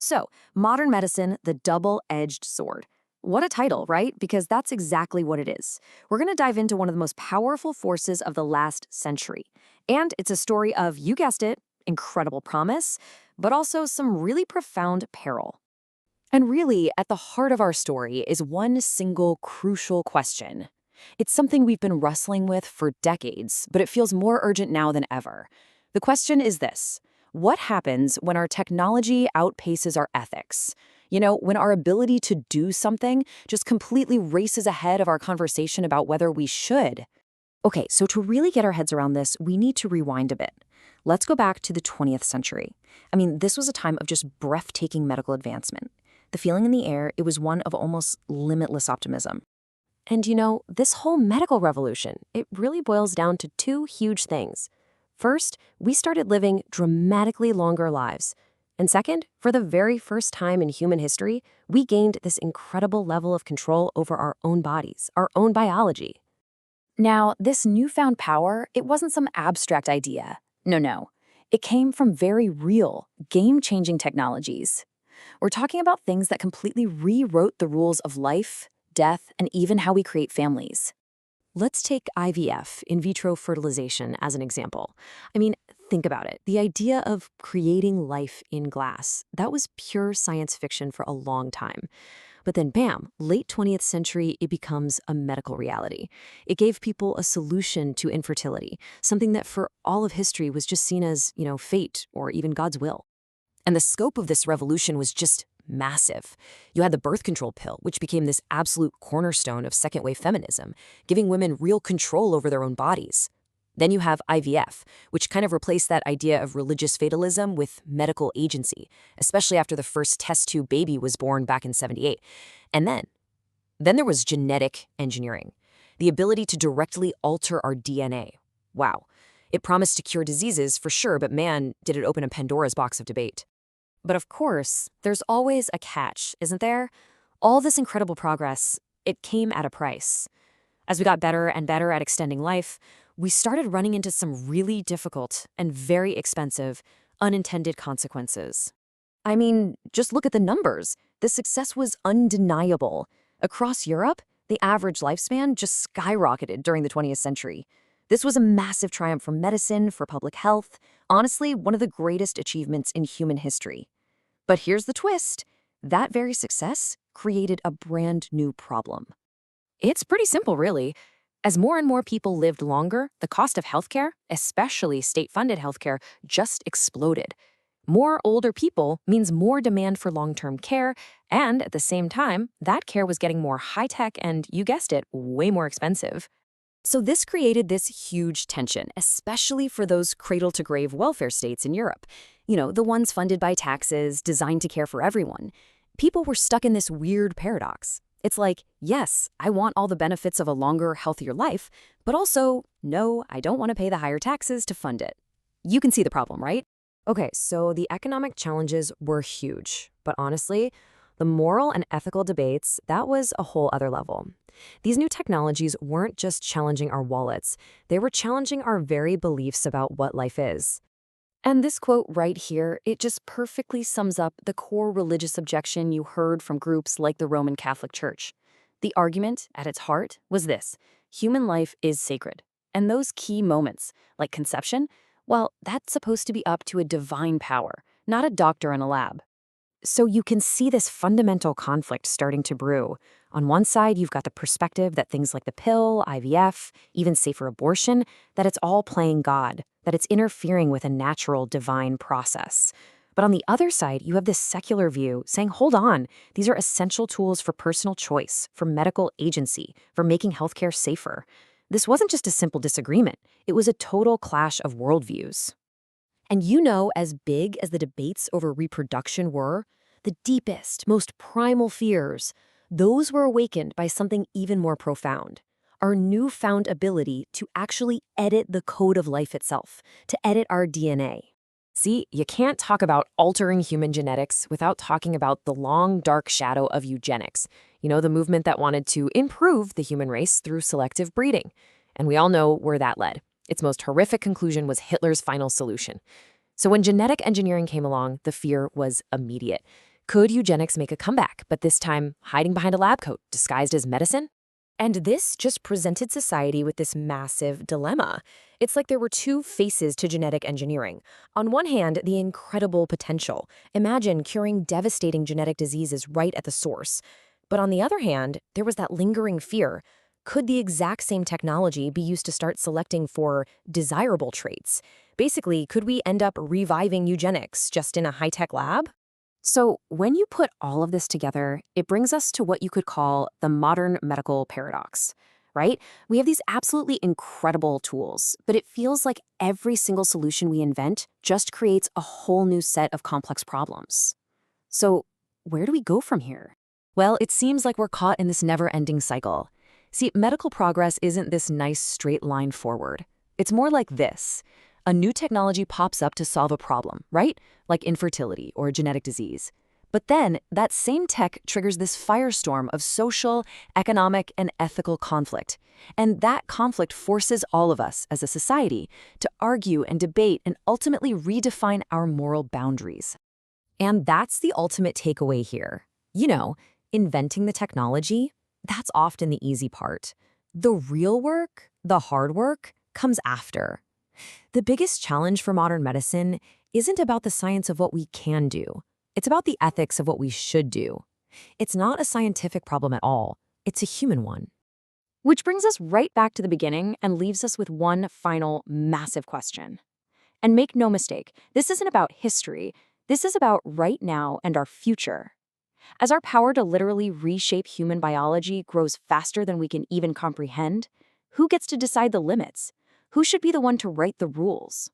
So, modern medicine, the double-edged sword. What a title, right? Because that's exactly what it is. We're going to dive into one of the most powerful forces of the last century. And it's a story of, you guessed it, incredible promise, but also some really profound peril. And really, at the heart of our story is one single crucial question. It's something we've been wrestling with for decades, but it feels more urgent now than ever. The question is this: what happens when our technology outpaces our ethics? When our ability to do something just completely races ahead of our conversation about whether we should. Okay, so to really get our heads around this, we need to rewind a bit. Let's go back to the 20th century. This was a time of just breathtaking medical advancement. The feeling in the air, it was one of almost limitless optimism. And this whole medical revolution, it really boils down to two huge things. First, we started living dramatically longer lives. And second, for the very first time in human history, we gained this incredible level of control over our own bodies, our own biology. Now, this newfound power, it wasn't some abstract idea. No. It came from very real, game-changing technologies. We're talking about things that completely rewrote the rules of life, death, and even how we create families. Let's take IVF, in vitro fertilization, as an example. Think about it. The idea of creating life in glass, that was pure science fiction for a long time. But then bam, late 20th century, it becomes a medical reality. It gave people a solution to infertility, something that for all of history was just seen as, fate or even God's will. And the scope of this revolution was just massive. You had the birth control pill, which became this absolute cornerstone of second-wave feminism, giving women real control over their own bodies. Then you have IVF, which kind of replaced that idea of religious fatalism with medical agency, especially after the first test tube baby was born back in '78. And then there was genetic engineering, the ability to directly alter our DNA. Wow. It promised to cure diseases for sure, but man, did it open a Pandora's box of debate. But of course, there's always a catch, isn't there? All this incredible progress, it came at a price. As we got better and better at extending life, we started running into some really difficult and very expensive unintended consequences. Just look at the numbers. The success was undeniable. Across Europe, the average lifespan just skyrocketed during the 20th century. This was a massive triumph for medicine, for public health, honestly, one of the greatest achievements in human history. But here's the twist. That very success created a brand new problem. It's pretty simple, really. As more and more people lived longer, the cost of healthcare, especially state-funded healthcare, just exploded. More older people means more demand for long-term care, and at the same time, that care was getting more high-tech and, you guessed it, way more expensive. So this created this huge tension, especially for those cradle-to-grave welfare states in Europe. The ones funded by taxes, designed to care for everyone. People were stuck in this weird paradox. It's like, yes, I want all the benefits of a longer, healthier life, but also, no, I don't want to pay the higher taxes to fund it. You can see the problem, right? Okay, so the economic challenges were huge, but honestly, the moral and ethical debates, that was a whole other level. These new technologies weren't just challenging our wallets, they were challenging our very beliefs about what life is. And this quote right here, it just perfectly sums up the core religious objection you heard from groups like the Roman Catholic Church. The argument, at its heart, was this: human life is sacred. And those key moments, like conception, well, that's supposed to be up to a divine power, not a doctor in a lab. So you can see this fundamental conflict starting to brew. On one side, you've got the perspective that things like the pill, IVF, even safer abortion, that it's all playing God, that it's interfering with a natural divine process. But on the other side, you have this secular view saying, hold on, these are essential tools for personal choice, for medical agency, for making healthcare safer. This wasn't just a simple disagreement. It was a total clash of worldviews. And as big as the debates over reproduction were, the deepest, most primal fears, those were awakened by something even more profound: our newfound ability to actually edit the code of life itself, to edit our DNA. See, you can't talk about altering human genetics without talking about the long, dark shadow of eugenics, the movement that wanted to improve the human race through selective breeding. And we all know where that led. Its most horrific conclusion was Hitler's final solution. So when genetic engineering came along, the fear was immediate. Could eugenics make a comeback, but this time hiding behind a lab coat disguised as medicine? And this just presented society with this massive dilemma. It's like there were two faces to genetic engineering. On one hand, the incredible potential. Imagine curing devastating genetic diseases right at the source. But on the other hand, there was that lingering fear. Could the exact same technology be used to start selecting for desirable traits? Basically, could we end up reviving eugenics just in a high-tech lab? So, when you put all of this together, it brings us to what you could call the modern medical paradox, right? We have these absolutely incredible tools, but it feels like every single solution we invent just creates a whole new set of complex problems. So, where do we go from here? Well, it seems like we're caught in this never-ending cycle. See, medical progress isn't this nice straight line forward. It's more like this. A new technology pops up to solve a problem, right? Like infertility or a genetic disease. But then that same tech triggers this firestorm of social, economic, and ethical conflict. And that conflict forces all of us as a society to argue and debate and ultimately redefine our moral boundaries. And that's the ultimate takeaway here. Inventing the technology, that's often the easy part. The real work, the hard work, comes after. The biggest challenge for modern medicine isn't about the science of what we can do. It's about the ethics of what we should do. It's not a scientific problem at all. It's a human one. Which brings us right back to the beginning and leaves us with one final massive question. And make no mistake, this isn't about history. This is about right now and our future. As our power to literally reshape human biology grows faster than we can even comprehend, who gets to decide the limits? Who should be the one to write the rules?